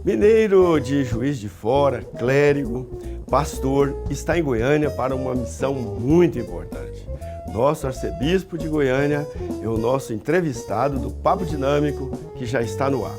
Mineiro de Juiz de Fora, clérigo, pastor, está em Goiânia para uma missão muito importante. Nosso arcebispo de Goiânia é o nosso entrevistado do Papo Dinâmico, que já está no ar.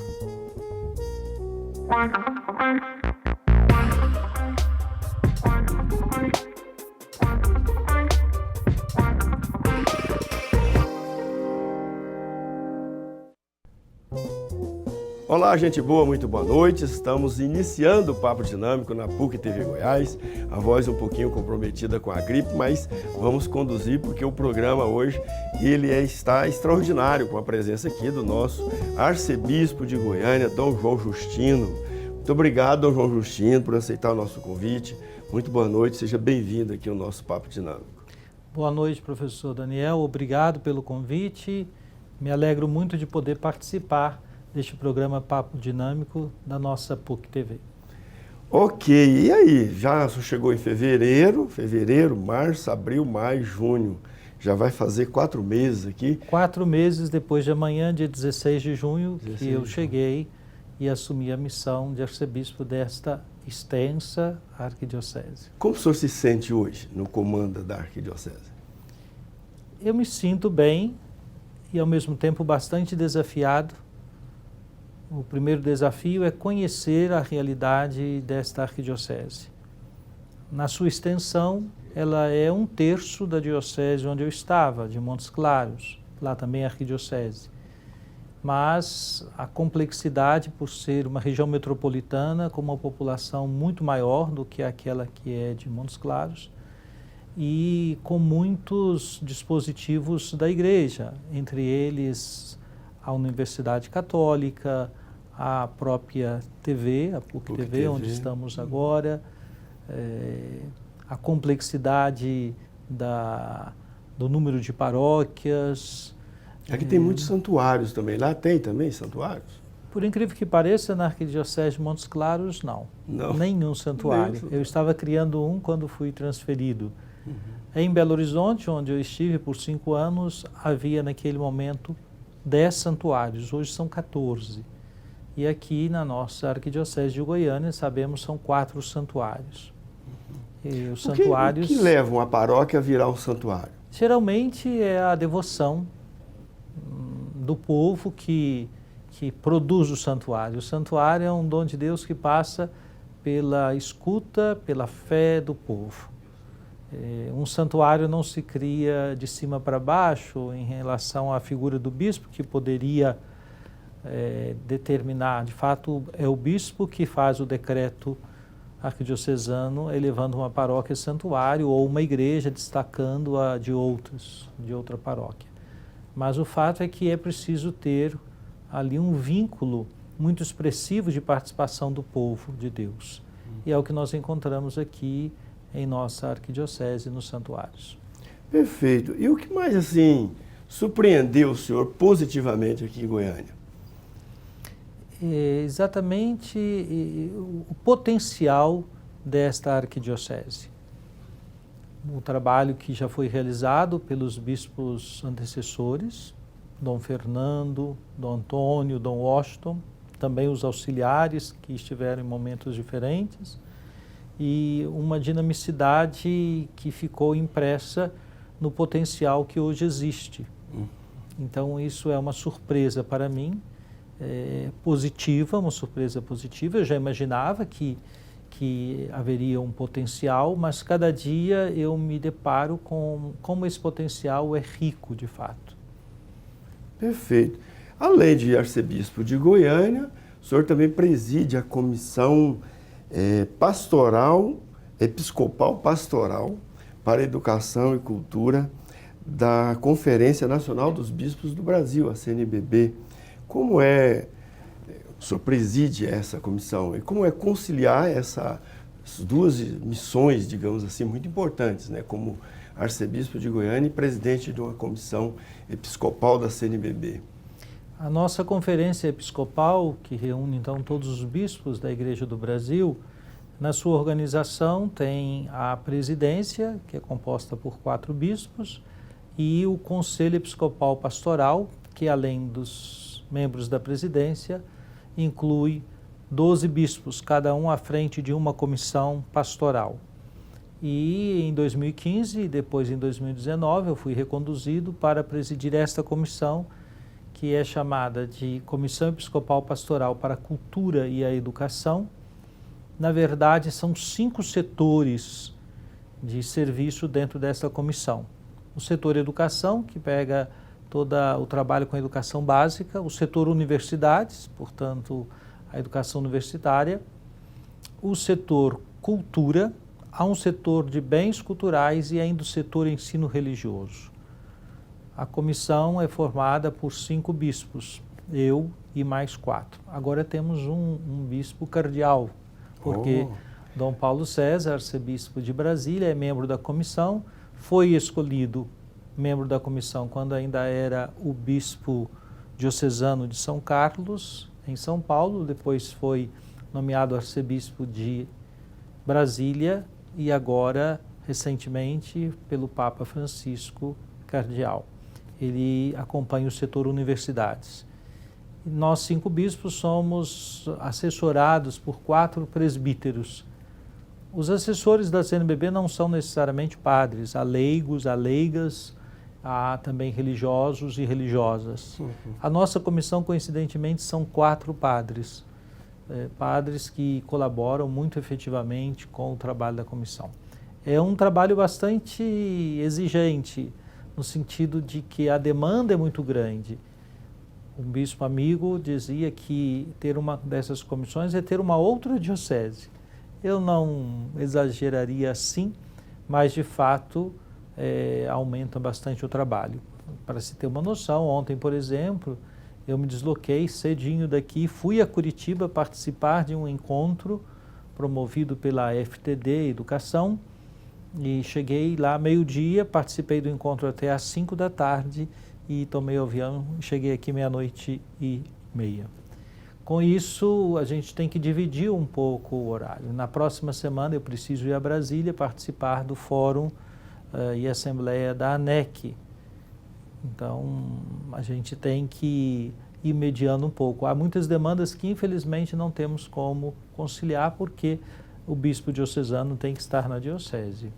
Olá, gente boa, muito boa noite. Estamos iniciando o Papo Dinâmico na PUC TV Goiás. A voz um pouquinho comprometida com a gripe, mas vamos conduzir porque o programa hoje está extraordinário com a presença aqui do nosso arcebispo de Goiânia, Dom João Justino. Muito obrigado, Dom João Justino, por aceitar o nosso convite. Muito boa noite, seja bem-vindo aqui ao nosso Papo Dinâmico. Boa noite, professor Daniel. Obrigado pelo convite. Me alegro muito de poder participar deste programa Papo Dinâmico da nossa PUC TV. Ok, e aí? Já chegou em fevereiro, março, abril, maio, junho. Já vai fazer 4 meses aqui. 4 meses depois de amanhã, dia 16 de junho, que eu cheguei e assumi a missão de arcebispo desta extensa arquidiocese. Como o senhor se sente hoje no comando da arquidiocese? Eu me sinto bem e ao mesmo tempo bastante desafiado. O primeiro desafio é conhecer a realidade desta arquidiocese. Na sua extensão, ela é 1/3 da diocese onde eu estava, de Montes Claros, lá também é arquidiocese. Mas a complexidade, por ser uma região metropolitana com uma população muito maior do que aquela que é de Montes Claros, e com muitos dispositivos da igreja, entre eles a Universidade Católica, a própria TV, a PUC TV, onde estamos agora, a complexidade do número de paróquias. Aqui tem muitos santuários também, lá tem também santuários? Por incrível que pareça, na Arquidiocese de Montes Claros, não. Nenhum santuário. Eu estava criando um quando fui transferido. Em Belo Horizonte, onde eu estive por 5 anos, havia naquele momento 10 santuários, hoje são 14. E aqui na nossa Arquidiocese de Goiânia, sabemos, são 4 santuários. E os santuários... O que leva uma paróquia a virar um santuário? Geralmente é a devoção do povo que produz o santuário. O santuário é um dom de Deus que passa pela escuta, pela fé do povo. Um santuário não se cria de cima para baixo em relação à figura do bispo, que poderia determinar. De fato, é o bispo que faz o decreto arquidiocesano elevando uma paróquia santuário ou uma igreja destacando-a de outra paróquia. Mas o fato é que é preciso ter ali um vínculo muito expressivo de participação do povo de Deus. E é o que nós encontramos aqui em nossa arquidiocese, nos santuários. Perfeito. E o que mais, assim, surpreendeu o senhor positivamente aqui em Goiânia? Exatamente o potencial desta arquidiocese. O trabalho que já foi realizado pelos bispos antecessores, Dom Fernando, Dom Antônio, Dom Washington, também os auxiliares que estiveram em momentos diferentes, e uma dinamicidade que ficou impressa no potencial que hoje existe. Então isso é uma surpresa para mim, positiva, uma surpresa positiva. Eu já imaginava que haveria um potencial, mas cada dia eu me deparo com como esse potencial é rico de fato. Perfeito. Além de arcebispo de Goiânia, o senhor também preside a comissão episcopal pastoral para Educação e Cultura da Conferência Nacional dos Bispos do Brasil, a CNBB. Como o senhor preside essa comissão e como é conciliar essas 2 missões, digamos assim, muito importantes, né, como arcebispo de Goiânia e presidente de uma comissão episcopal da CNBB? A nossa conferência episcopal, que reúne então todos os bispos da Igreja do Brasil, na sua organização tem a presidência, que é composta por 4 bispos, e o Conselho Episcopal Pastoral, que além dos membros da presidência, inclui 12 bispos, cada um à frente de uma comissão pastoral. E em 2015 e depois em 2019 eu fui reconduzido para presidir esta comissão, que é chamada de Comissão Episcopal Pastoral para a Cultura e a Educação. Na verdade, são 5 setores de serviço dentro desta comissão. O setor educação, que pega todo o trabalho com a educação básica, o setor universidades, portanto, a educação universitária, o setor cultura, há um setor de bens culturais e ainda o setor ensino religioso. A comissão é formada por 5 bispos, eu e mais 4. Agora temos um bispo cardeal, porque Dom Paulo César, arcebispo de Brasília, é membro da comissão, foi escolhido membro da comissão quando ainda era o bispo diocesano de São Carlos, em São Paulo, depois foi nomeado arcebispo de Brasília e agora, recentemente, pelo Papa Francisco, cardeal. Ele acompanha o setor universidades. Nós 5 bispos somos assessorados por 4 presbíteros. Os assessores da CNBB não são necessariamente padres, há leigos, há leigas, há também religiosos e religiosas. A nossa comissão, coincidentemente, são 4 padres, padres que colaboram muito efetivamente com o trabalho da comissão. É um trabalho bastante exigente, no sentido de que a demanda é muito grande. Um bispo amigo dizia que ter uma dessas comissões é ter uma outra diocese. Eu não exageraria assim, mas de fato aumenta bastante o trabalho. Para se ter uma noção, ontem, por exemplo, eu me desloquei cedinho daqui, fui a Curitiba participar de um encontro promovido pela FTD Educação e cheguei lá meio-dia, participei do encontro até às 5 da tarde e tomei o avião e cheguei aqui 00:30. Com isso, a gente tem que dividir um pouco o horário. Na próxima semana eu preciso ir a Brasília participar do fórum e assembleia da ANEC. Então, a gente tem que ir mediando um pouco. Há muitas demandas que, infelizmente, não temos como conciliar, porque o bispo diocesano tem que estar na diocese.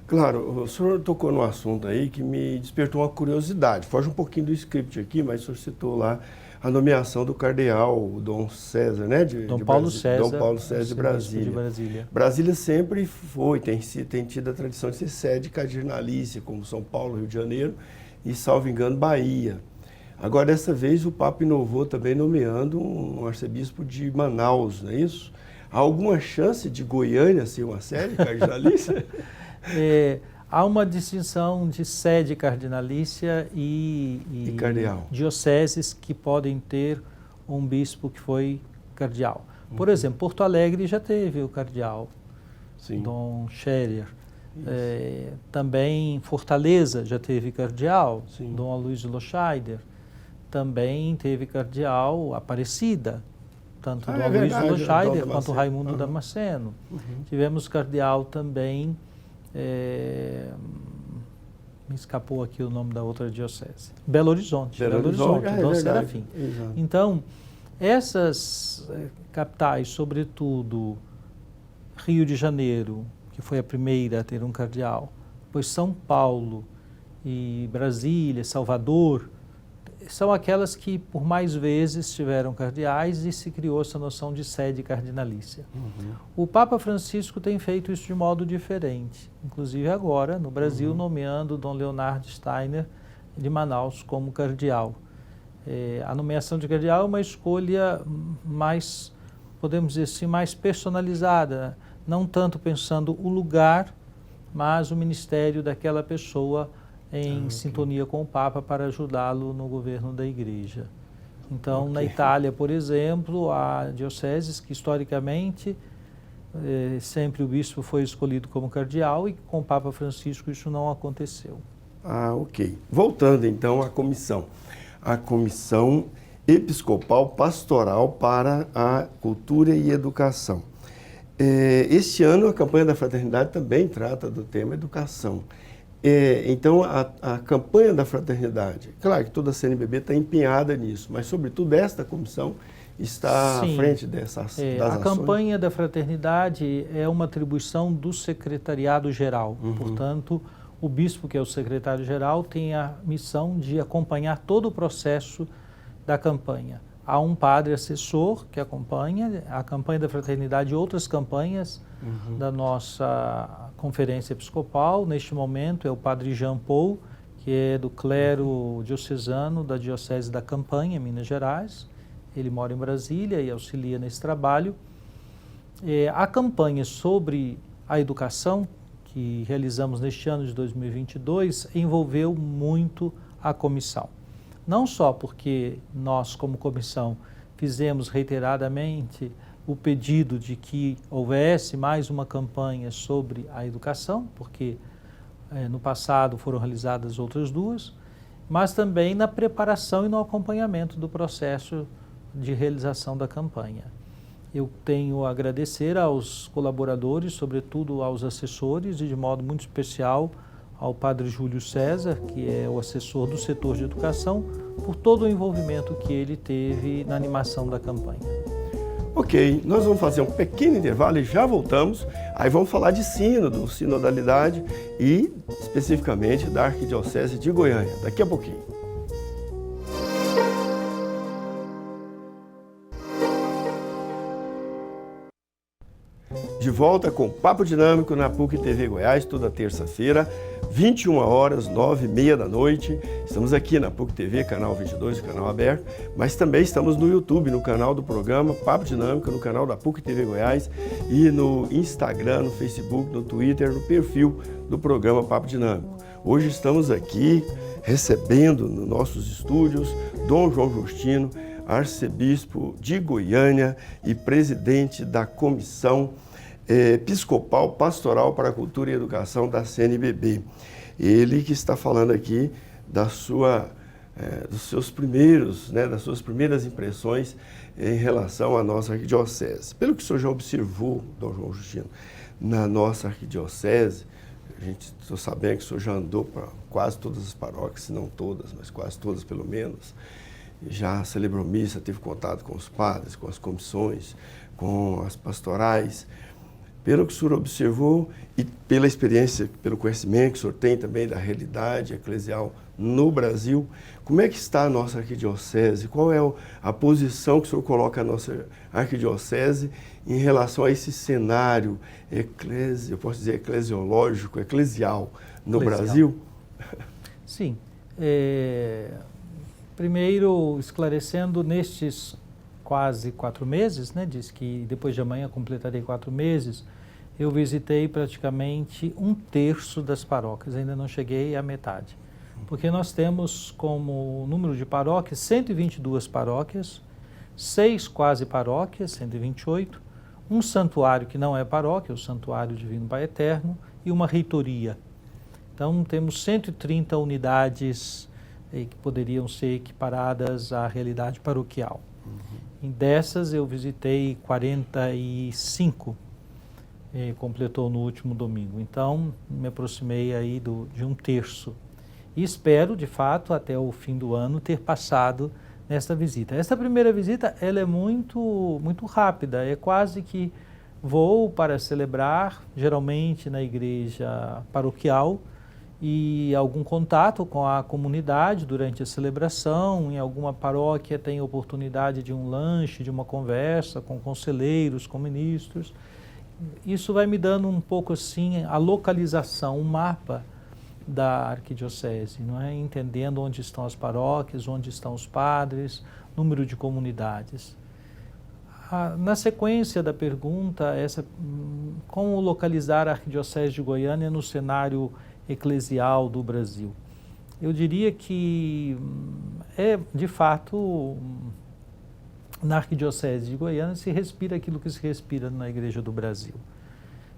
Claro, o senhor tocou num assunto aí que me despertou uma curiosidade. Foge um pouquinho do script aqui, mas o senhor citou lá a nomeação do cardeal Dom César, né? Dom Paulo César de Brasília. Brasília sempre foi, tem tido a tradição de ser sede cardinalícia, como São Paulo, Rio de Janeiro e, salvo engano, Bahia. Agora, dessa vez, o Papa inovou também nomeando um arcebispo de Manaus, não é isso? Há alguma chance de Goiânia ser uma sede cardinalícia? Há uma distinção de sede cardinalícia e cardeal. Dioceses que podem ter um bispo que foi cardeal. Por exemplo, Porto Alegre já teve o cardeal, Sim. Dom Scherer. Também Fortaleza já teve cardeal, Sim. Dom Aloysio Loscheider. Também teve cardeal Aparecida, tanto Dom Aloysio Loscheider quanto Raimundo Damasceno. Tivemos cardeal também, me escapou aqui o nome da outra diocese, Belo Horizonte, Dom Serafim. Exato. Então, essas capitais, sobretudo Rio de Janeiro, que foi a primeira a ter um cardeal, depois São Paulo e Brasília, Salvador, são aquelas que por mais vezes tiveram cardeais e se criou essa noção de sede cardinalícia. O Papa Francisco tem feito isso de modo diferente, inclusive agora no Brasil, nomeando Dom Leonardo Steiner de Manaus como cardeal. A nomeação de cardeal é uma escolha mais, podemos dizer assim, mais personalizada, não tanto pensando o lugar, mas o ministério daquela pessoa em sintonia com o Papa para ajudá-lo no governo da Igreja. Então, na Itália, por exemplo, há dioceses que historicamente sempre o bispo foi escolhido como cardeal e com o Papa Francisco isso não aconteceu. Ok. Voltando então à comissão. A Comissão Episcopal Pastoral para a Cultura e Educação. Este ano a campanha da Fraternidade também trata do tema educação. Então, a campanha da fraternidade, claro que toda a CNBB está empenhada nisso, mas, sobretudo, esta comissão está Sim. à frente das A ações? campanha da fraternidade é uma atribuição do secretariado-geral. Portanto, o bispo, que é o secretário-geral, tem a missão de acompanhar todo o processo da campanha. Há um padre assessor que acompanha a campanha da fraternidade e outras campanhas da nossa conferência episcopal. Neste momento é o padre Jean Paul, que é do clero diocesano da Diocese da Campanha, em Minas Gerais. Ele mora em Brasília e auxilia nesse trabalho. A campanha sobre a educação, que realizamos neste ano de 2022, envolveu muito a comissão. Não só porque nós, como comissão, fizemos reiteradamente o pedido de que houvesse mais uma campanha sobre a educação, porque no passado foram realizadas outras duas, mas também na preparação e no acompanhamento do processo de realização da campanha. Eu tenho a agradecer aos colaboradores, sobretudo aos assessores, e de modo muito especial ao padre Júlio César, que é o assessor do setor de educação, por todo o envolvimento que ele teve na animação da campanha. Ok, nós vamos fazer um pequeno intervalo e já voltamos. Aí vamos falar de sínodo, sinodalidade e especificamente da Arquidiocese de Goiânia, daqui a pouquinho. De volta com Papo Dinâmico na PUC TV Goiás, toda terça-feira, 21 horas, 9h30 da noite. Estamos aqui na PUC TV, canal 22, canal aberto, mas também estamos no YouTube, no canal do programa Papo Dinâmico, no canal da PUC TV Goiás e no Instagram, no Facebook, no Twitter, no perfil do programa Papo Dinâmico. Hoje estamos aqui recebendo nos nossos estúdios Dom João Justino, arcebispo de Goiânia e presidente da Comissão Episcopal Pastoral para a Cultura e Educação da CNBB. Ele que está falando aqui das suas primeiras impressões em relação à nossa arquidiocese. Pelo que o senhor já observou, Dom João Justino, na nossa arquidiocese, estou sabendo que o senhor já andou para quase todas as paróquias, se não todas, mas quase todas pelo menos, já celebrou missa, teve contato com os padres, com as comissões, com as pastorais. Pelo que o senhor observou e pela experiência, pelo conhecimento que o senhor tem também da realidade eclesial no Brasil, como é que está a nossa arquidiocese? Qual é a posição que o senhor coloca a nossa arquidiocese em relação a esse cenário eu posso dizer eclesiológico, eclesial no Brasil? Sim. Primeiro, esclarecendo, nestes quase 4 meses, diz que depois de amanhã completarei 4 meses, eu visitei praticamente 1/3 das paróquias, ainda não cheguei à metade. Porque nós temos como número de paróquias 122 paróquias, 6 quase paróquias, 128, um santuário que não é paróquia, o Santuário Divino Pai Eterno, e uma reitoria. Então temos 130 unidades que poderiam ser equiparadas à realidade paroquial. Dessas eu visitei 45, completou no último domingo. Então me aproximei aí de 1/3. E espero, de fato, até o fim do ano ter passado nesta visita. Esta primeira visita ela é muito rápida, é quase que vou para celebrar, geralmente na igreja paroquial, e algum contato com a comunidade durante a celebração. Em alguma paróquia tem oportunidade de um lanche, de uma conversa com conselheiros, com ministros. Isso vai me dando um pouco assim a localização, um mapa da arquidiocese, não é? Entendendo onde estão as paróquias, onde estão os padres, número de comunidades. Na sequência da pergunta, como localizar a arquidiocese de Goiânia no cenário eclesial do Brasil? Eu diria que de fato, na Arquidiocese de Goiânia se respira aquilo que se respira na Igreja do Brasil.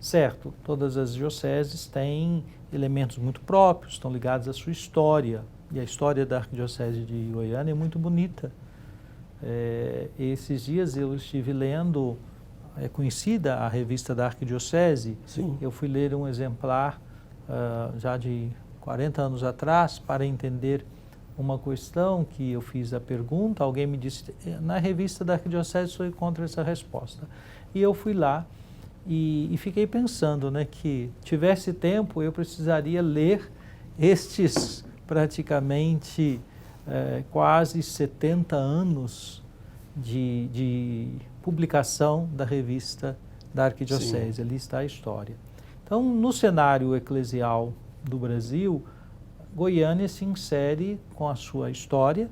Certo, todas as dioceses têm elementos muito próprios, estão ligados à sua história, e a história da Arquidiocese de Goiânia é muito bonita. Esses dias eu estive lendo, é conhecida a revista da Arquidiocese. Sim. Eu fui ler um exemplar já de 40 anos atrás para entender uma questão que eu fiz a pergunta, alguém me disse, na revista da Arquidiocese você encontra essa resposta. E eu fui lá e fiquei pensando, né, que tivesse tempo eu precisaria ler estes praticamente quase 70 anos de publicação da revista da Arquidiocese. Sim. Ali está a história. Então, no cenário eclesial do Brasil, Goiânia se insere com a sua história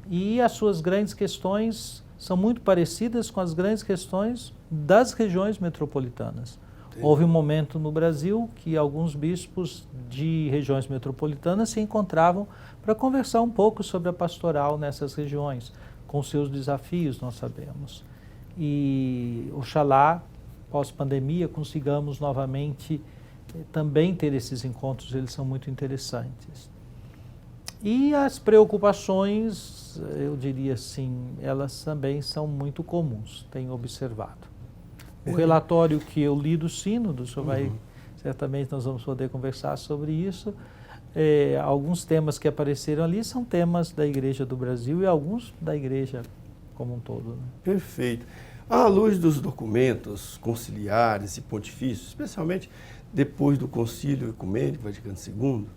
e as suas grandes questões são muito parecidas com as grandes questões das regiões metropolitanas. Sim. Houve um momento no Brasil que alguns bispos de regiões metropolitanas se encontravam para conversar um pouco sobre a pastoral nessas regiões, com seus desafios, nós sabemos. E oxalá, pós-pandemia, consigamos novamente também ter esses encontros, eles são muito interessantes. E as preocupações, eu diria assim, elas também são muito comuns, tenho observado. O relatório que eu li do Sínodo, o senhor vai, certamente nós vamos poder conversar sobre isso. Alguns temas que apareceram ali são temas da Igreja do Brasil e alguns da Igreja como um todo. Né? Perfeito. À luz dos documentos conciliares e pontifícios, especialmente depois do Concílio Ecumênico Vaticano II,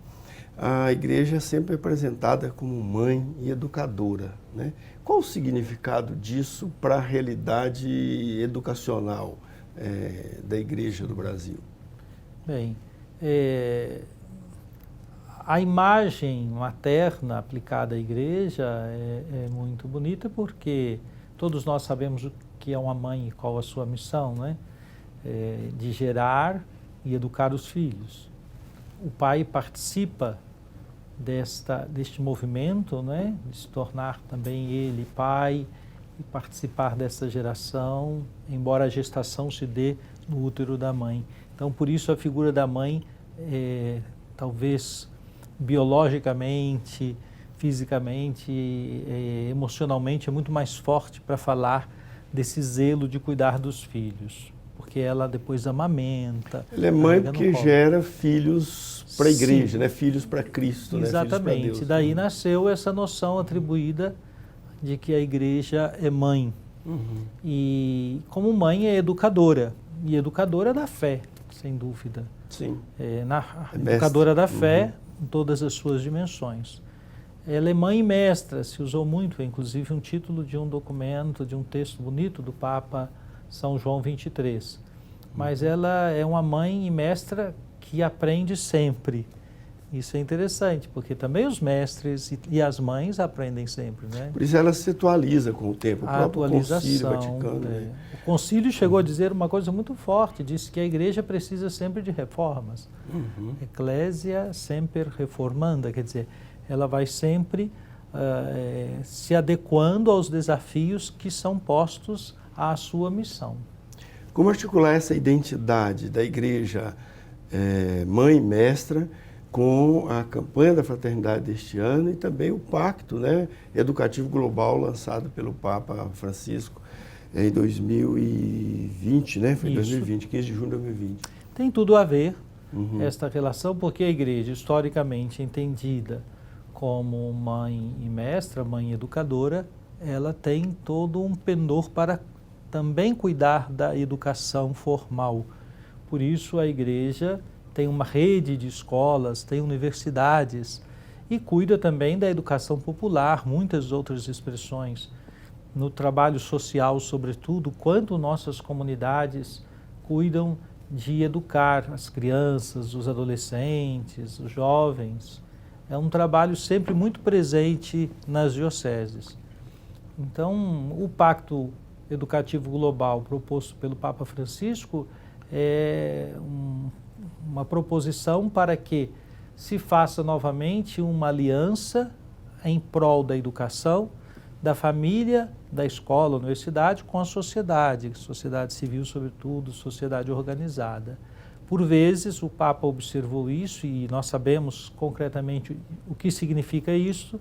a Igreja é sempre apresentada como mãe e educadora, né? Qual o significado disso para a realidade educacional da Igreja do Brasil? Bem, a imagem materna aplicada à Igreja é muito bonita porque todos nós sabemos o que é uma mãe e qual a sua missão, né? De gerar e educar os filhos. O pai participa deste movimento, né? De se tornar também ele pai e participar dessa geração, embora a gestação se dê no útero da mãe. Então, por isso a figura da mãe, talvez biologicamente, fisicamente, emocionalmente, é muito mais forte para falar desse zelo de cuidar dos filhos, porque ela depois amamenta. Ela é mãe porque gera filhos para a Igreja, né? Filhos para Cristo. Exatamente. Né? Deus. Daí nasceu essa noção atribuída de que a Igreja é mãe. E como mãe é educadora, e educadora da fé, sem dúvida. Sim. Educadora da fé em todas as suas dimensões. Ela é mãe e mestra, se usou muito, inclusive um título de um documento, de um texto bonito do Papa São João XXIII. Mas ela é uma mãe e mestra que aprende sempre. Isso é interessante, porque também os mestres e as mães aprendem sempre, né? Por isso ela se atualiza com o tempo, o próprio Concílio Vaticano. Né? O Concílio chegou a dizer uma coisa muito forte, disse que a Igreja precisa sempre de reformas. Ecclesia semper reformanda, quer dizer, ela vai sempre se adequando aos desafios que são postos à sua missão. Como articular essa identidade da Igreja mãe e mestra com a campanha da fraternidade deste ano e também o pacto, né, educativo global lançado pelo Papa Francisco em 2020, né? Foi 2020, 15 de junho de 2020. Tem tudo a ver esta relação, porque a Igreja, historicamente entendida como mãe e mestra, mãe educadora, ela tem todo um pendor para também cuidar da educação formal. Por isso a Igreja tem uma rede de escolas, tem universidades e cuida também da educação popular, muitas outras expressões. No trabalho social, sobretudo, quanto nossas comunidades cuidam de educar as crianças, os adolescentes, os jovens. É um trabalho sempre muito presente nas dioceses. Então, o Pacto Educativo Global proposto pelo Papa Francisco é uma proposição para que se faça novamente uma aliança em prol da educação, da família, da escola, universidade, com a sociedade civil sobretudo, sociedade organizada. Por vezes o Papa observou isso e nós sabemos concretamente o que significa isso,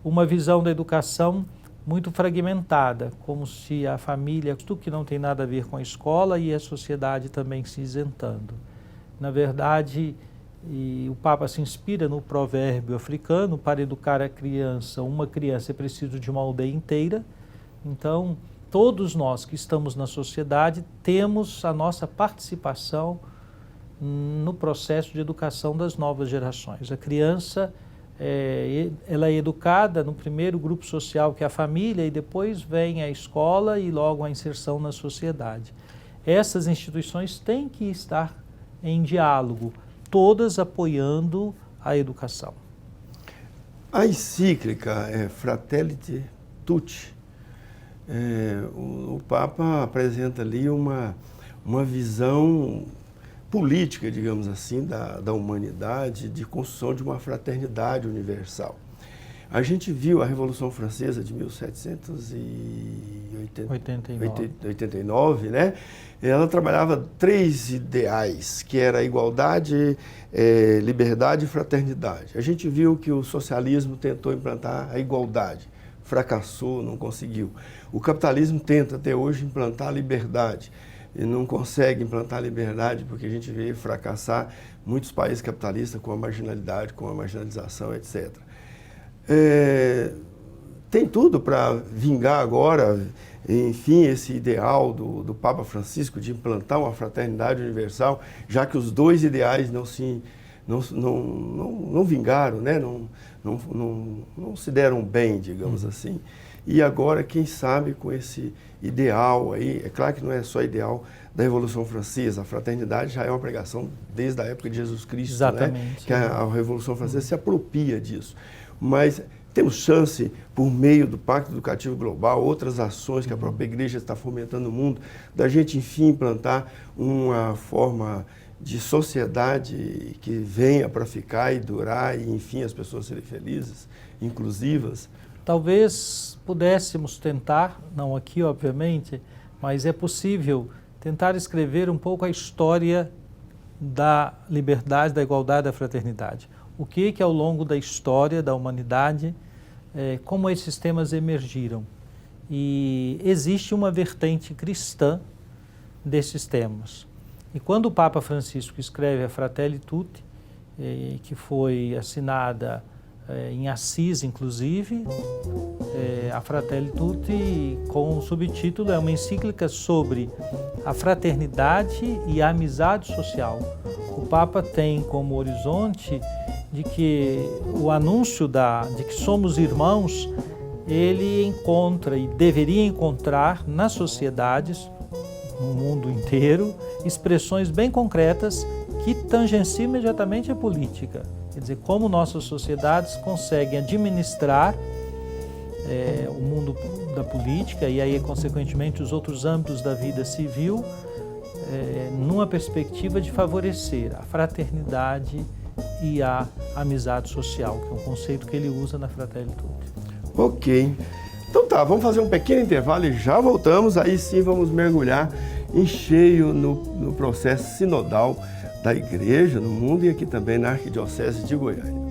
uma visão da educação muito fragmentada, como se a família, que não tem nada a ver com a escola, e a sociedade também se isentando. Na verdade, E o Papa se inspira no provérbio africano: para educar a criança, uma criança é preciso de uma aldeia inteira. Então, todos nós que estamos na sociedade temos a nossa participação no processo de educação das novas gerações. A criança, ela é educada no primeiro grupo social, que é a família, e depois vem a escola e logo a inserção na sociedade. Essas instituições têm que estar em diálogo, todas apoiando a educação. A encíclica Fratelli Tutti, o Papa apresenta ali uma visão política, digamos assim, da humanidade, de construção de uma fraternidade universal. A gente viu a Revolução Francesa de 1789, né? Ela trabalhava 3 ideais, que era a igualdade, liberdade e fraternidade. A gente viu que o socialismo tentou implantar a igualdade, fracassou, não conseguiu. O capitalismo tenta até hoje implantar a liberdade, e não consegue implantar a liberdade porque a gente vê fracassar muitos países capitalistas com a marginalidade, com a marginalização, etc. Tem tudo para vingar agora, enfim, esse ideal do Papa Francisco de implantar uma fraternidade universal, já que os 2 ideais não vingaram, né? não se deram bem, digamos assim. E agora, quem sabe, com esse ideal aí, é claro que não é só ideal da Revolução Francesa, a fraternidade já é uma pregação desde a época de Jesus Cristo, exatamente, né? Que a Revolução Francesa se apropria disso. Mas temos chance, por meio do Pacto Educativo Global, outras ações que a própria Igreja está fomentando no mundo, da gente, enfim, implantar uma forma de sociedade que venha para ficar e durar e, enfim, as pessoas serem felizes, inclusivas. Talvez pudéssemos tentar, não aqui, obviamente, mas é possível tentar escrever um pouco a história da liberdade, da igualdade, da fraternidade. O que ao longo da história da humanidade, como esses temas emergiram. E existe uma vertente cristã desses temas. E quando o Papa Francisco escreve a Fratelli Tutti, que foi assinada em Assis, inclusive, a Fratelli Tutti, com o subtítulo, é uma encíclica sobre a fraternidade e a amizade social. O Papa tem como horizonte de que o anúncio de que somos irmãos, ele encontra e deveria encontrar nas sociedades, no mundo inteiro, expressões bem concretas que tangenciam imediatamente a política. Quer dizer, como nossas sociedades conseguem administrar o mundo da política e aí, consequentemente, os outros âmbitos da vida civil, numa perspectiva de favorecer a fraternidade e a amizade social, que é um conceito que ele usa na Fratelli Tutti. Ok. Então tá, vamos fazer um pequeno intervalo e já voltamos. Aí sim vamos mergulhar em cheio no processo sinodal da Igreja no mundo e aqui também na Arquidiocese de Goiânia.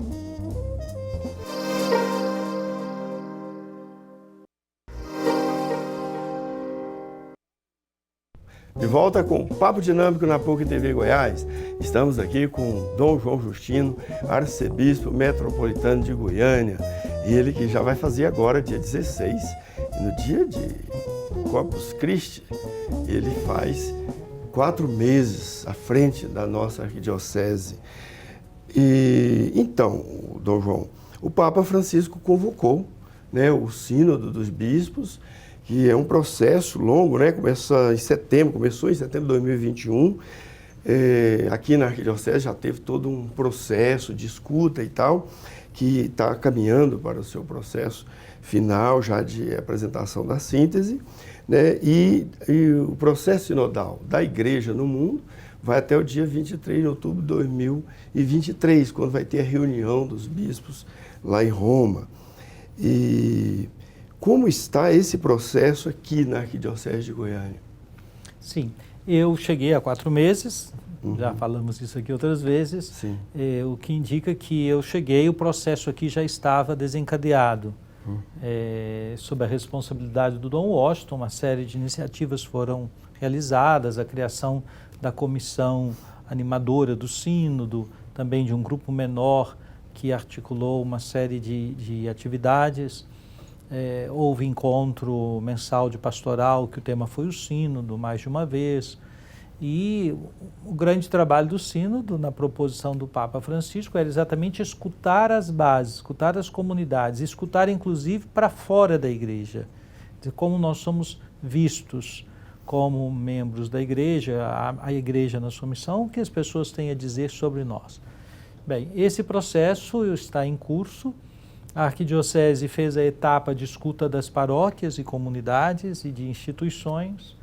De volta com o Papo Dinâmico na PUC TV Goiás. Estamos aqui com Dom João Justino, arcebispo metropolitano de Goiânia. Ele que já vai fazer agora, dia 16, no dia de Corpus Christi, ele faz 4 meses à frente da nossa arquidiocese. E então, Dom João, o Papa Francisco convocou, né, o Sínodo dos Bispos, que é um processo longo, né? Começou em setembro de 2021. Aqui na arquidiocese já teve todo um processo de escuta e tal, que está caminhando para o seu processo final, já de apresentação da síntese, né? E o processo sinodal da Igreja no mundo vai até o dia 23 de outubro de 2023, quando vai ter a reunião dos bispos lá em Roma. E como está esse processo aqui na Arquidiocese de Goiânia? Sim, eu cheguei há 4 meses, já falamos isso aqui outras vezes, o que indica que eu cheguei, o processo aqui já estava desencadeado. Sob a responsabilidade do Dom Washington, uma série de iniciativas foram realizadas, a criação da comissão animadora do sínodo, também de um grupo menor que articulou uma série de atividades. Houve encontro mensal de pastoral, que o tema foi o sínodo, mais de uma vez. E o grande trabalho do sínodo, na proposição do Papa Francisco, era exatamente escutar as bases, escutar as comunidades, escutar inclusive para fora da igreja, de como nós somos vistos como membros da igreja, a igreja na sua missão, o que as pessoas têm a dizer sobre nós. Bem, esse processo está em curso. A Arquidiocese fez a etapa de escuta das paróquias e comunidades e de instituições.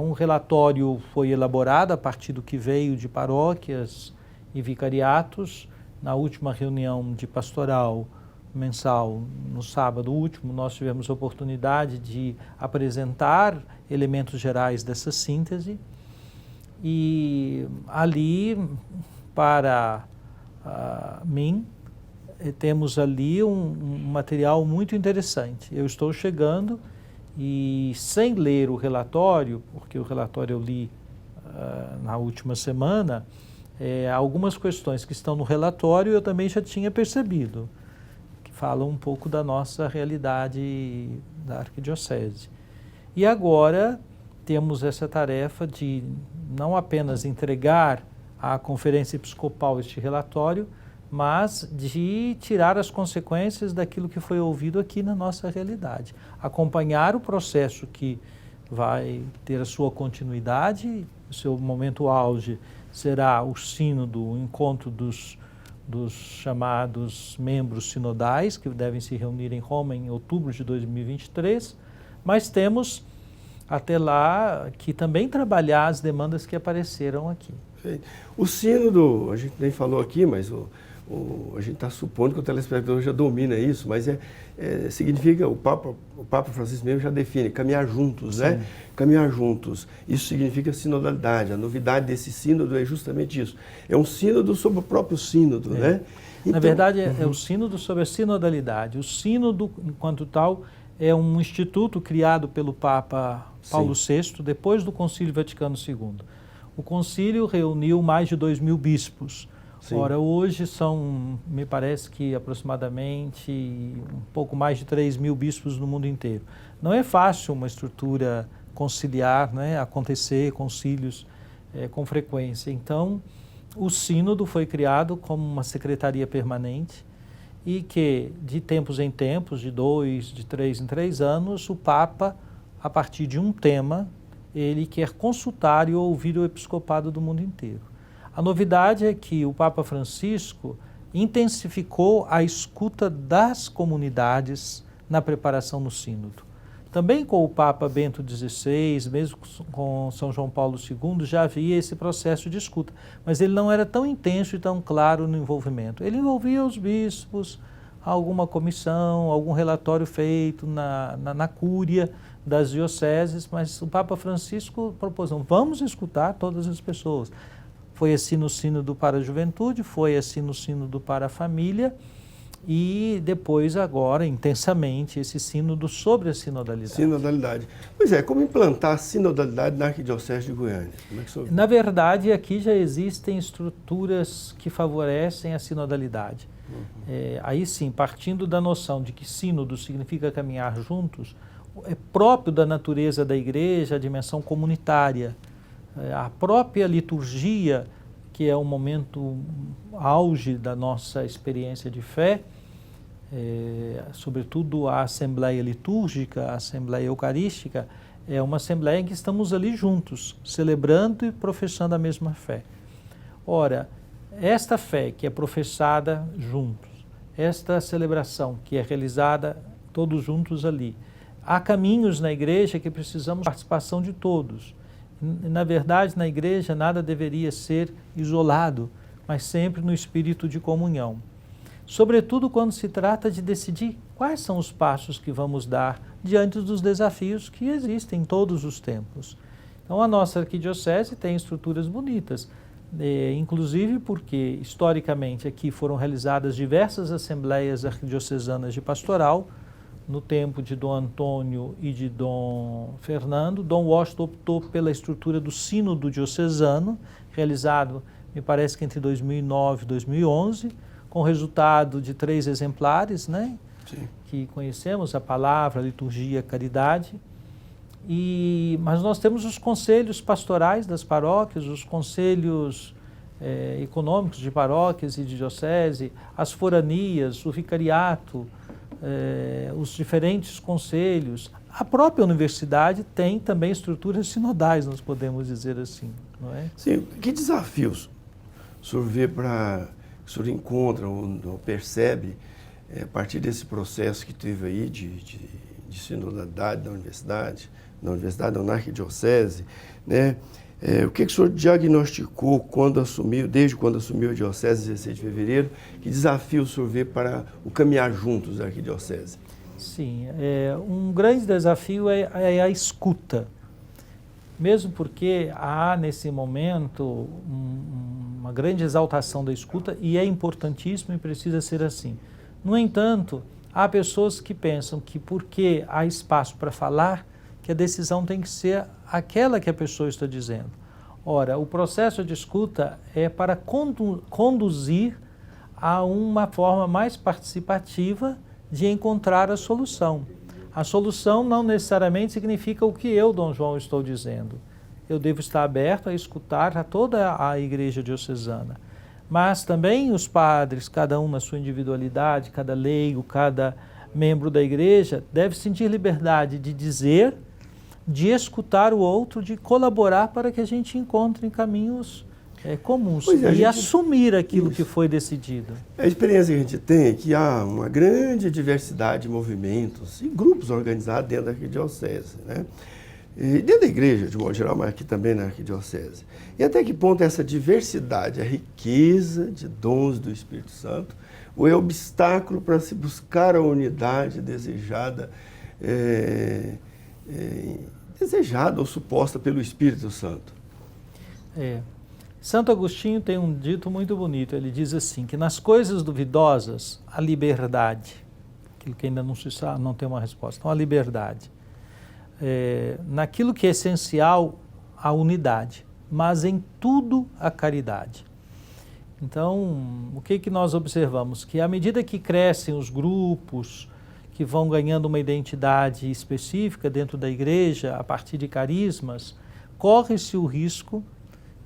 Um relatório foi elaborado a partir do que veio de paróquias e vicariatos. Na última reunião de pastoral mensal, no sábado último, nós tivemos a oportunidade de apresentar elementos gerais dessa síntese. E ali, para mim, temos ali um material muito interessante. Eu estou chegando e, sem ler o relatório, porque o relatório eu li na última semana, algumas questões que estão no relatório eu também já tinha percebido, que falam um pouco da nossa realidade da Arquidiocese. E agora temos essa tarefa de não apenas entregar à Conferência Episcopal este relatório, mas de tirar as consequências daquilo que foi ouvido aqui na nossa realidade. Acompanhar o processo que vai ter a sua continuidade, o seu momento auge será o sínodo, o encontro dos chamados membros sinodais, que devem se reunir em Roma em outubro de 2023, mas temos até lá que também trabalhar as demandas que apareceram aqui. O sínodo, a gente nem falou aqui, mas a gente está supondo que o telespectador já domina isso, mas significa, o Papa Francisco mesmo já define, caminhar juntos, Sim. né? Caminhar juntos. Isso significa sinodalidade. A novidade desse sínodo é justamente isso. É um sínodo sobre o próprio sínodo, né? Então, na verdade, é o sínodo sobre a sinodalidade. O sínodo, enquanto tal, é um instituto criado pelo Papa Paulo VI, depois do Concílio Vaticano II. O concílio reuniu mais de 2.000 bispos. Sim. Ora, hoje são, me parece que aproximadamente um pouco mais de 3.000 bispos no mundo inteiro. Não é fácil uma estrutura conciliar, né, acontecer concílios com frequência. Então, o sínodo foi criado como uma secretaria permanente e que, de tempos em tempos, de 2, de 3 em 3 anos, o Papa, a partir de um tema, ele quer consultar e ouvir o episcopado do mundo inteiro. A novidade é que o Papa Francisco intensificou a escuta das comunidades na preparação do sínodo. Também com o Papa Bento XVI, mesmo com São João Paulo II, já havia esse processo de escuta, mas ele não era tão intenso e tão claro no envolvimento. Ele envolvia os bispos, alguma comissão, algum relatório feito na cúria das dioceses, mas o Papa Francisco propôs, vamos escutar todas as pessoas. Foi assim no sínodo para a juventude, foi assim no sínodo para a família e depois agora, intensamente, esse sínodo sobre a sinodalidade. Sinodalidade. Pois é, como implantar a sinodalidade na Arquidiocese de Goiânia? Como é que Na verdade, aqui já existem estruturas que favorecem a sinodalidade. Aí sim, partindo da noção de que sínodo significa caminhar juntos, é próprio da natureza da igreja a dimensão comunitária. A própria liturgia, que é o momento auge da nossa experiência de fé, sobretudo a Assembleia Litúrgica, a Assembleia Eucarística, é uma assembleia em que estamos ali juntos, celebrando e professando a mesma fé. Ora, esta fé que é professada juntos, esta celebração que é realizada todos juntos ali, há caminhos na igreja que precisamos da participação de todos. Na verdade, na igreja nada deveria ser isolado, mas sempre no espírito de comunhão. Sobretudo quando se trata de decidir quais são os passos que vamos dar diante dos desafios que existem em todos os tempos. Então, a nossa arquidiocese tem estruturas bonitas, inclusive porque, historicamente, aqui foram realizadas diversas assembleias arquidiocesanas de pastoral. No tempo de Dom Antônio e de Dom Fernando, Dom Washington optou pela estrutura do sínodo diocesano, realizado me parece que entre 2009 e 2011, com resultado de 3 exemplares, né? Sim. Que conhecemos, a palavra, a liturgia, a caridade. Mas nós temos os conselhos pastorais das paróquias, os conselhos econômicos de paróquias e de diocese, as foranias, o vicariato, os diferentes conselhos. A própria universidade tem também estruturas sinodais, nós podemos dizer assim, não é? Sim, que desafios o senhor vê o senhor encontra ou percebe a partir desse processo que teve aí de sinodalidade na universidade, na arquidiocese, né? O que o senhor diagnosticou desde quando assumiu a diocese, 16 de fevereiro? Que desafio o senhor vê para o caminhar juntos da arquidiocese? Sim, um grande desafio é a escuta, mesmo porque há nesse momento uma grande exaltação da escuta e é importantíssimo e precisa ser assim. No entanto, há pessoas que pensam que porque há espaço para falar, que a decisão tem que ser aquela que a pessoa está dizendo. Ora, o processo de escuta é para conduzir a uma forma mais participativa de encontrar a solução. A solução não necessariamente significa o que eu, Dom João, estou dizendo. Eu devo estar aberto a escutar a toda a igreja diocesana. Mas também os padres, cada um na sua individualidade, cada leigo, cada membro da igreja, deve sentir liberdade de dizer, de escutar o outro, de colaborar para que a gente encontre caminhos comuns e assumir aquilo que foi decidido. A experiência que a gente tem é que há uma grande diversidade de movimentos e grupos organizados dentro da arquidiocese, né? E dentro da igreja, de modo geral, mas aqui também na arquidiocese. E até que ponto essa diversidade, a riqueza de dons do Espírito Santo, ou é obstáculo para se buscar a unidade desejada, desejada ou suposta pelo Espírito Santo? Santo Agostinho tem um dito muito bonito, ele diz assim, que nas coisas duvidosas, a liberdade, aquilo que ainda não se sabe, não tem uma resposta, então a liberdade. Naquilo que é essencial, a unidade, mas em tudo a caridade. Então, o que nós observamos? Que à medida que crescem os grupos, que vão ganhando uma identidade específica dentro da igreja, a partir de carismas, corre-se o risco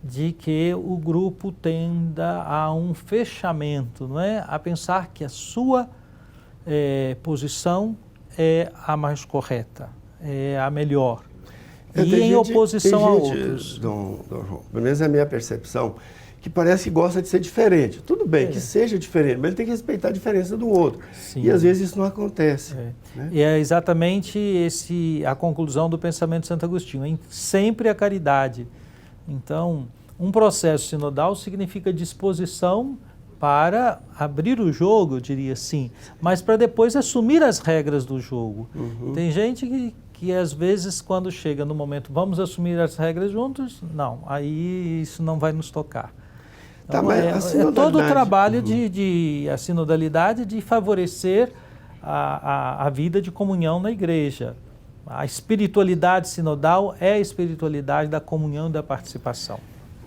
de que o grupo tenda a um fechamento, não é? A pensar que a sua posição é a mais correta, é a melhor, e em oposição a outros. Dom João, pelo menos é a minha percepção, que parece que gosta de ser diferente. Tudo bem, que seja diferente, mas ele tem que respeitar a diferença do outro. Sim. E às vezes isso não acontece. Né? E é exatamente a conclusão do pensamento de Santo Agostinho, sempre a caridade. Então, um processo sinodal significa disposição para abrir o jogo, eu diria assim, mas para depois assumir as regras do jogo. Tem gente que às vezes, quando chega no momento, vamos assumir as regras juntos, não, aí isso não vai nos tocar. Então, é todo o trabalho a sinodalidade de favorecer a vida de comunhão na igreja. A espiritualidade sinodal é a espiritualidade da comunhão e da participação.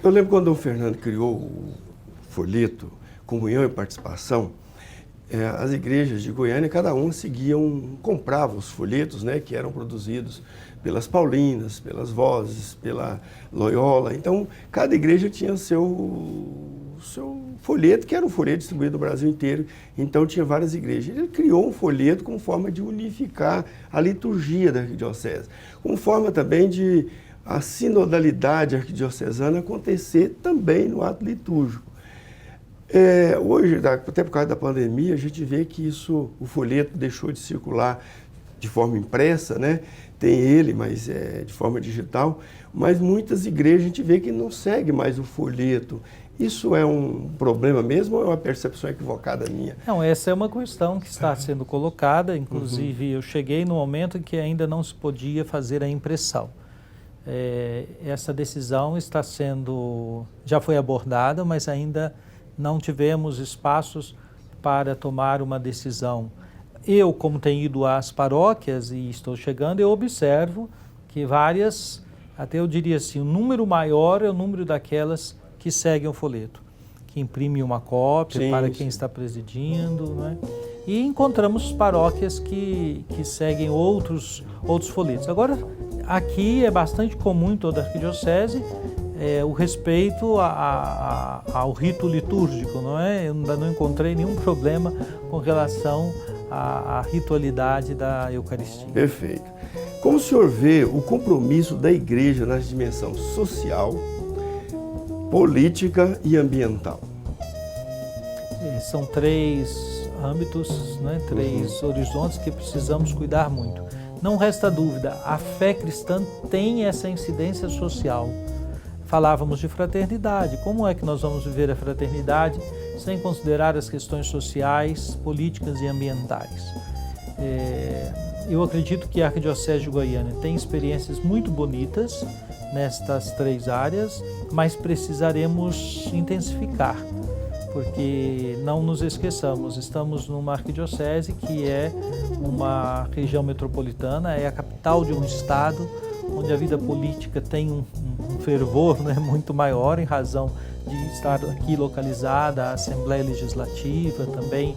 Eu lembro quando o Fernando criou o folheto Comunhão e Participação, as igrejas de Goiânia, cada uma comprava os folhetos, né, que eram produzidos pelas Paulinas, pelas Vozes, pela Loyola. Então, cada igreja tinha seu folheto, que era um folheto distribuído no Brasil inteiro. Então, tinha várias igrejas. Ele criou um folheto como forma de unificar a liturgia da arquidiocese, como forma também de a sinodalidade arquidiocesana acontecer também no ato litúrgico. Hoje, até por causa da pandemia, a gente vê que o folheto deixou de circular de forma impressa, né? Tem ele, mas de forma digital, mas muitas igrejas a gente vê que não segue mais o folheto. Isso é um problema mesmo ou é uma percepção equivocada minha? Não, essa é uma questão que está sendo colocada, inclusive eu cheguei no momento em que ainda não se podia fazer a impressão. Essa decisão já foi abordada, mas ainda não tivemos espaços para tomar uma decisão. Eu, como tenho ido às paróquias e estou chegando, eu observo que várias, até eu diria assim, o número maior é o número daquelas que seguem o folheto, que imprimem uma cópia Sim, para quem está presidindo, né? E encontramos paróquias que seguem outros folhetos. Agora, aqui é bastante comum em toda a arquidiocese o respeito ao rito litúrgico, não é? Eu ainda não encontrei nenhum problema com relação à ritualidade da Eucaristia. Perfeito. Como o senhor vê o compromisso da igreja na dimensão social, política e ambiental? São três âmbitos, né? Três horizontes que precisamos cuidar muito. Não resta dúvida, a fé cristã tem essa incidência social. Falávamos de fraternidade. Como é que nós vamos viver a fraternidade sem considerar as questões sociais, políticas e ambientais? Eu acredito que a Arquidiocese de Goiânia tem experiências muito bonitas nestas três áreas, mas precisaremos intensificar, porque não nos esqueçamos, estamos numa arquidiocese que é uma região metropolitana, é a capital de um estado onde a vida política tem um fervor, né, muito maior em razão de estar aqui localizada a Assembleia Legislativa, também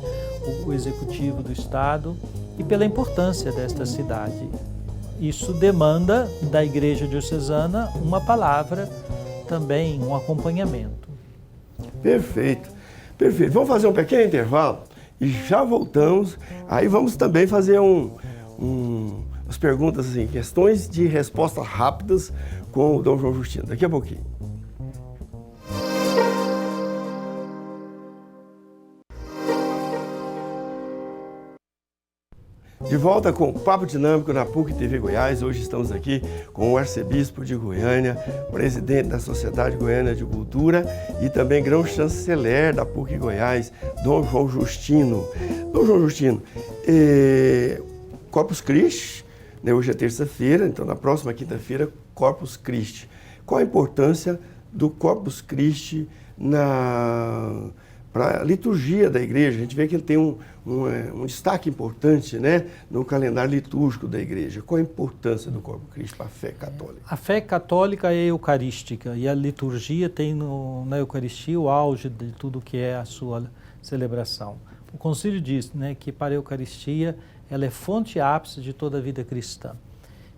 o Executivo do Estado, e pela importância desta cidade. Isso demanda da Igreja Diocesana uma palavra, também um acompanhamento. Perfeito, perfeito. Vamos fazer um pequeno intervalo e já voltamos. Aí vamos também fazer as perguntas, assim, questões de respostas rápidas com o Dom João Justino. Daqui a pouquinho. De volta com o Papo Dinâmico na PUC TV Goiás. Hoje estamos aqui com o arcebispo de Goiânia, presidente da Sociedade Goiana de Cultura e também grão-chanceler da PUC Goiás, Dom João Justino. Dom João Justino, Corpus Christi, né, hoje é terça-feira, então na próxima quinta-feira, Corpus Christi. Qual a importância do Corpus Christi para a liturgia da igreja? A gente vê que ele tem um destaque importante, né, no calendário litúrgico da igreja. Qual a importância do Corpus Christi para a fé católica? A fé católica é eucarística e a liturgia tem na Eucaristia o auge de tudo que é a sua celebração. O concílio diz, né, que para a Eucaristia ela é fonte e ápice de toda a vida cristã.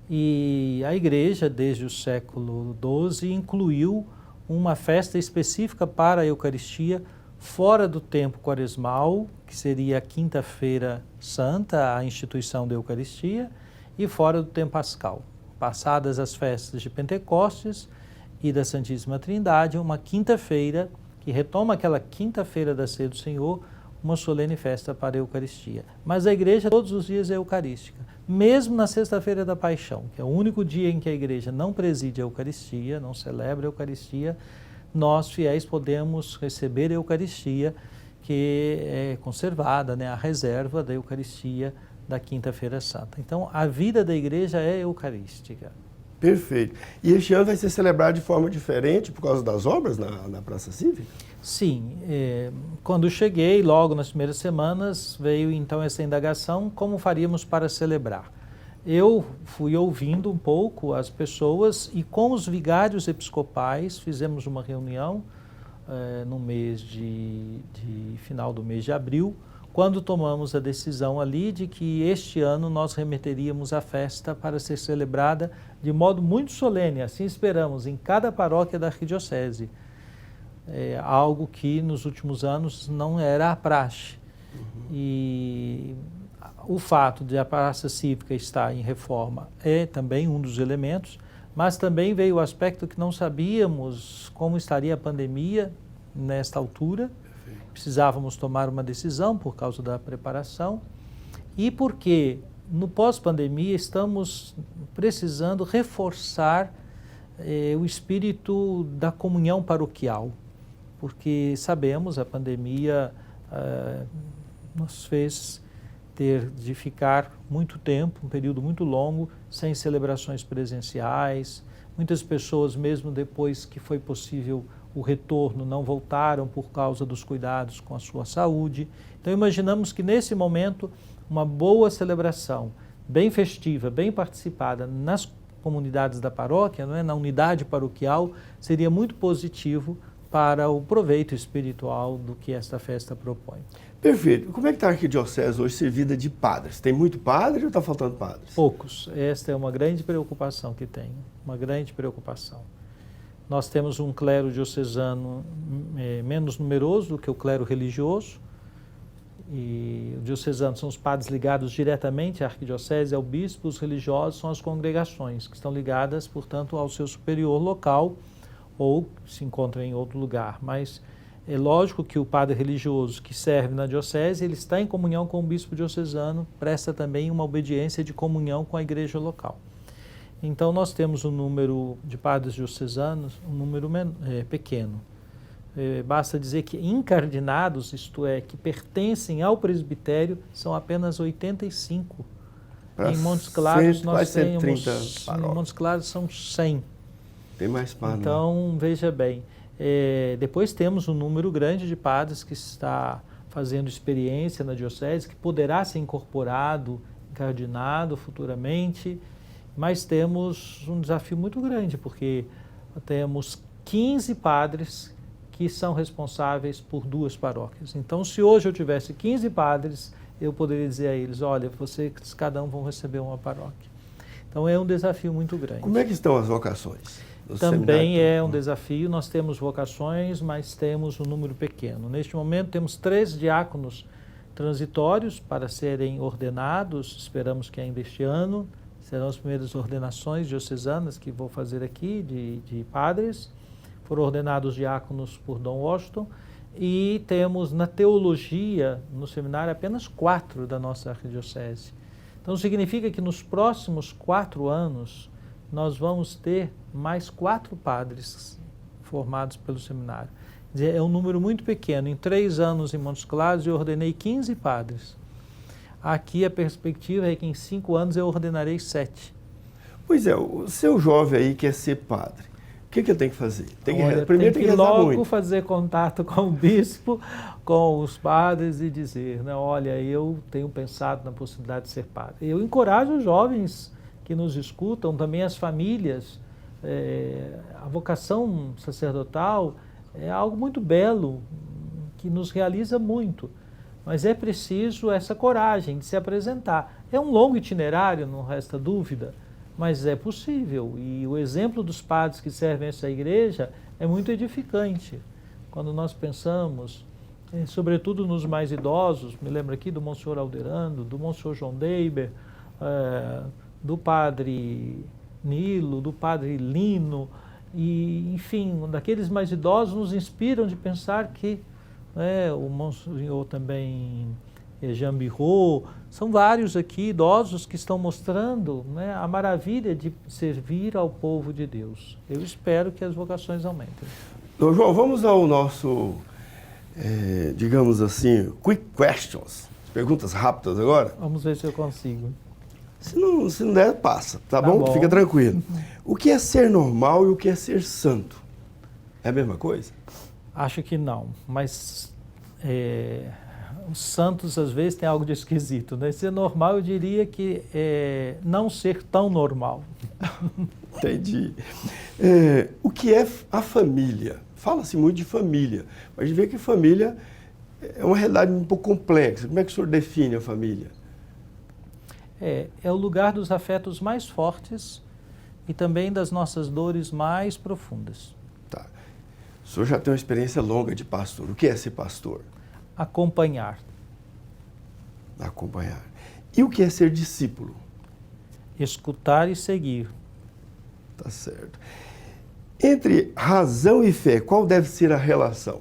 E a igreja, desde o século XII, incluiu uma festa específica para a Eucaristia fora do tempo quaresmal, que seria a Quinta-feira Santa, a instituição da Eucaristia, e fora do tempo pascal. Passadas as festas de Pentecostes e da Santíssima Trindade, uma quinta-feira, que retoma aquela quinta-feira da ceia do Senhor, uma solene festa para a Eucaristia. Mas a igreja todos os dias é eucarística, mesmo na sexta-feira da Paixão, que é o único dia em que a igreja não preside a Eucaristia, não celebra a Eucaristia. Nós, fiéis, podemos receber a Eucaristia, que é conservada, né, a reserva da Eucaristia da Quinta-feira Santa. Então, a vida da igreja é eucarística. Perfeito. E este ano vai ser celebrado de forma diferente por causa das obras na Praça Cívica? Sim. Quando cheguei, logo nas primeiras semanas, veio então essa indagação, como faríamos para celebrar? Eu fui ouvindo um pouco as pessoas e com os vigários episcopais fizemos uma reunião no mês final do mês de abril, quando tomamos a decisão ali de que este ano nós remeteríamos a festa para ser celebrada de modo muito solene, assim esperamos, em cada paróquia da arquidiocese. Algo que nos últimos anos não era a praxe. E o fato de a Praça Cívica estar em reforma é também um dos elementos, mas também veio o aspecto que não sabíamos como estaria a pandemia nesta altura. Precisávamos tomar uma decisão por causa da preparação e porque no pós-pandemia estamos precisando reforçar o espírito da comunhão paroquial, porque sabemos a pandemia nos fez ter de ficar muito tempo, um período muito longo, sem celebrações presenciais. Muitas pessoas, mesmo depois que foi possível o retorno, não voltaram por causa dos cuidados com a sua saúde. Então imaginamos que nesse momento uma boa celebração, bem festiva, bem participada nas comunidades da paróquia, não é? Na unidade paroquial, seria muito positivo para o proveito espiritual do que esta festa propõe. Perfeito. Como é que está a arquidiocese hoje servida de padres? Tem muito padre ou está faltando padres? Poucos. Esta é uma grande preocupação que tenho, uma grande preocupação. Nós temos um clero diocesano menos numeroso do que o clero religioso, e os diocesanos são os padres ligados diretamente à arquidiocese, ao bispo, os religiosos são as congregações, que estão ligadas, portanto, ao seu superior local ou se encontram em outro lugar. Mas é lógico que o padre religioso que serve na diocese, ele está em comunhão com o bispo diocesano, presta também uma obediência de comunhão com a igreja local. Então nós temos um número de padres diocesanos, um número pequeno. Basta dizer que incardinados, isto é, que pertencem ao presbitério, são apenas 85. Em Montes Claros nós temos, em Montes Claros são 100. Tem mais padres. Então, veja bem, depois temos um número grande de padres que está fazendo experiência na diocese, que poderá ser incorporado, incardinado futuramente, mas temos um desafio muito grande, porque temos 15 padres que são responsáveis por 2 paróquias. Então, se hoje eu tivesse 15 padres, eu poderia dizer a eles, olha, vocês cada um vão receber uma paróquia. Então, é um desafio muito grande. Como é que estão as vocações? Também é um desafio, nós temos vocações, mas temos um número pequeno. Neste momento temos 3 diáconos transitórios para serem ordenados, esperamos que ainda este ano, serão as primeiras ordenações diocesanas que vou fazer aqui de padres. Foram ordenados diáconos por Dom Washington, e temos na teologia, no seminário, apenas 4 da nossa arquidiocese. Então significa que nos próximos 4 anos nós vamos ter mais 4 padres formados pelo seminário. Quer dizer, é um número muito pequeno. Em 3 anos em Montes Claros eu ordenei 15 padres. Aqui a perspectiva é que em 5 anos eu ordenarei 7. Pois é, o seu jovem aí quer ser padre. O que ele tem que fazer? Primeiro tem que logo fazer contato com o bispo, com os padres e dizer, né, olha, eu tenho pensado na possibilidade de ser padre. Eu encorajo os jovens que nos escutam, também as famílias. A vocação sacerdotal é algo muito belo, que nos realiza muito, mas é preciso essa coragem de se apresentar. É um longo itinerário, não resta dúvida, mas é possível, e o exemplo dos padres que servem essa igreja é muito edificante. Quando nós pensamos, sobretudo nos mais idosos, me lembro aqui do Monsenhor Alderando, do Monsenhor João Deiber, do Padre Nilo, do Padre Lino, e, enfim, daqueles mais idosos nos inspiram de pensar que o Monsenhor também Jean Birot, são vários aqui idosos que estão mostrando, né, a maravilha de servir ao povo de Deus. Eu espero que as vocações aumentem. Dom João, vamos ao nosso, digamos assim, quick questions, perguntas rápidas agora. Vamos ver se eu consigo. Se não der, passa, tá bom? Fica tranquilo. O que é ser normal e o que é ser santo? É a mesma coisa? Acho que não, mas os santos às vezes têm algo de esquisito, né? Ser normal, eu diria que não ser tão normal. Entendi. O que é a família? Fala-se muito de família, mas a gente vê que família é uma realidade um pouco complexa. Como é que o senhor define a família? É o lugar dos afetos mais fortes e também das nossas dores mais profundas. Tá. O senhor já tem uma experiência longa de pastor. O que é ser pastor? Acompanhar. Acompanhar. E o que é ser discípulo? Escutar e seguir. Tá certo. Entre razão e fé, qual deve ser a relação?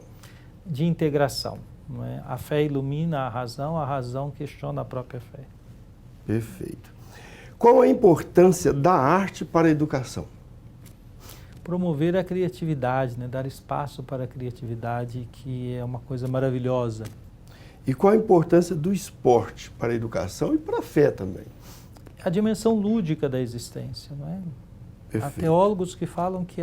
De integração. Não é? A fé ilumina a razão questiona a própria fé. Perfeito. Qual a importância da arte para a educação? Promover a criatividade, né? Dar espaço para a criatividade, que é uma coisa maravilhosa. E qual a importância do esporte para a educação e para a fé também? A dimensão lúdica da existência, não é? Perfeito. Há teólogos que falam que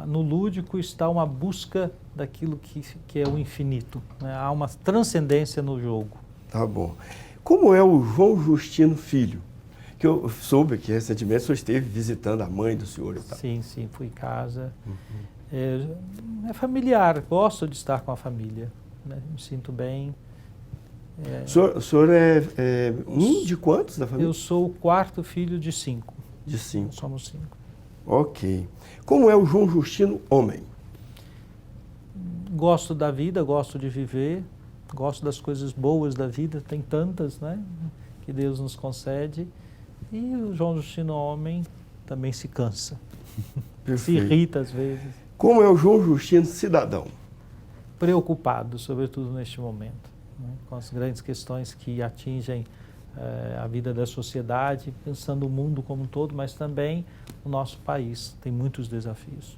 no lúdico está uma busca daquilo que é o infinito, né? Há uma transcendência no jogo. Tá bom. Como é o João Justino Filho, que eu soube que recentemente o senhor esteve visitando a mãe do senhor e tal. Sim, fui em casa. É familiar, gosto de estar com a família, né? Me sinto bem. O senhor é um de quantos da família? Eu sou o quarto filho de 5. De 5. Somos 5. Ok. Como é o João Justino homem? Gosto da vida, gosto de viver, gosto das coisas boas da vida, tem tantas, né, que Deus nos concede. E o João Justino homem também se cansa, se irrita às vezes. Como é o João Justino cidadão? Preocupado, sobretudo neste momento, né, com as grandes questões que atingem a vida da sociedade, pensando o mundo como um todo, mas também o nosso país tem muitos desafios.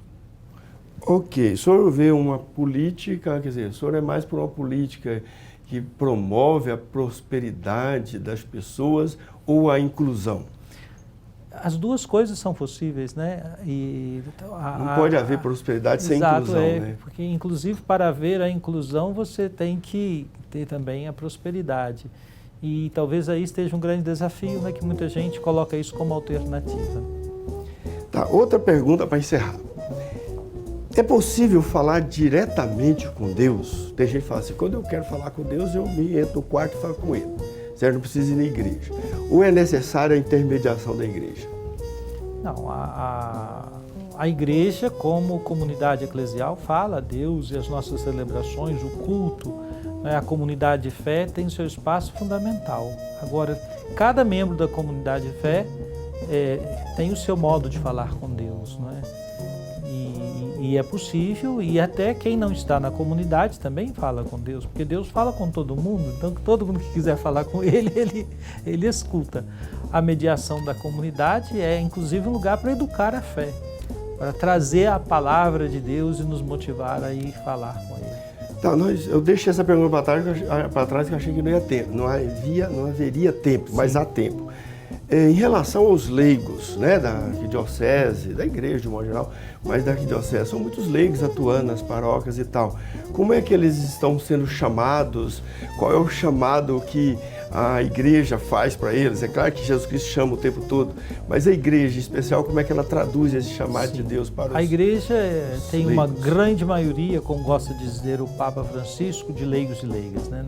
Ok, o senhor vê uma política, quer dizer, o senhor é mais por uma política que promove a prosperidade das pessoas ou a inclusão? As duas coisas são possíveis, né? Não pode haver prosperidade sem inclusão, né? Porque inclusive para haver a inclusão você tem que ter também a prosperidade. E talvez aí esteja um grande desafio, né? Que muita gente coloca isso como alternativa. Tá, outra pergunta para encerrar. É possível falar diretamente com Deus? Tem gente que fala assim, quando eu quero falar com Deus, eu entro no quarto e falo com Ele. Certo? Não precisa ir na igreja. Ou é necessária a intermediação da igreja? Não, a igreja, como comunidade eclesial, fala a Deus e as nossas celebrações, o culto, né, a comunidade de fé tem seu espaço fundamental. Agora, cada membro da comunidade de fé tem o seu modo de falar com Deus, não é? E é possível, e até quem não está na comunidade também fala com Deus, porque Deus fala com todo mundo, então todo mundo que quiser falar com Ele escuta. A mediação da comunidade é inclusive um lugar para educar a fé, para trazer a palavra de Deus e nos motivar a ir falar com Ele. Tá, eu deixei essa pergunta para trás que eu achei que não ia ter, não haveria tempo, mas há tempo. Em relação aos leigos, né, da arquidiocese, da igreja de modo geral, mas da arquidiocese, são muitos leigos atuando nas paróquias e tal. Como é que eles estão sendo chamados? Qual é o chamado que a igreja faz para eles? É claro que Jesus Cristo chama o tempo todo, mas a igreja em especial, como é que ela traduz esse chamado de Deus para os A igreja tem leigos? uma grande maioria, como gosta de dizer o Papa Francisco, de leigos e leigas, né?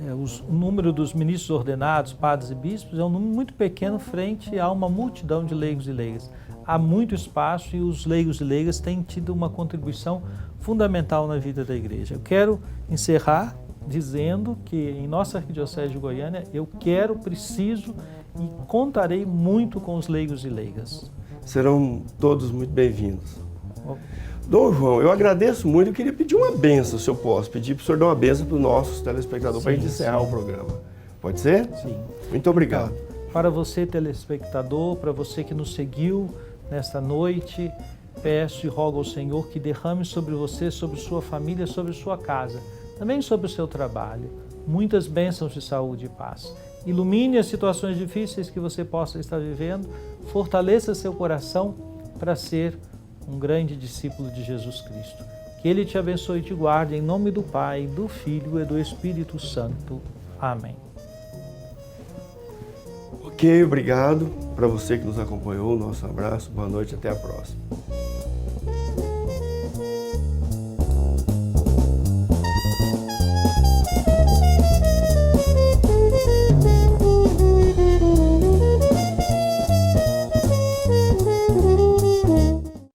O número dos ministros ordenados, padres e bispos, é um número muito pequeno frente a uma multidão de leigos e leigas. Há muito espaço e os leigos e leigas têm tido uma contribuição fundamental na vida da igreja. Eu quero encerrar dizendo que em nossa Arquidiocese de Goiânia eu preciso e contarei muito com os leigos e leigas. Serão todos muito bem-vindos. Dom João, eu agradeço muito. Eu queria pedir uma bênção, se eu posso. Pedir para o senhor dar uma bênção para os nossos telespectadores, para a gente encerrar o programa. Pode ser? Sim. Muito obrigado. Então, para você, telespectador, para você que nos seguiu nesta noite, peço e rogo ao Senhor que derrame sobre você, sobre sua família, sobre sua casa, também sobre o seu trabalho, muitas bênçãos de saúde e paz. Ilumine as situações difíceis que você possa estar vivendo, fortaleça seu coração para ser um grande discípulo de Jesus Cristo. Que Ele te abençoe e te guarde, em nome do Pai, do Filho e do Espírito Santo. Amém. Ok, obrigado. Para você que nos acompanhou, nosso abraço, boa noite, até a próxima.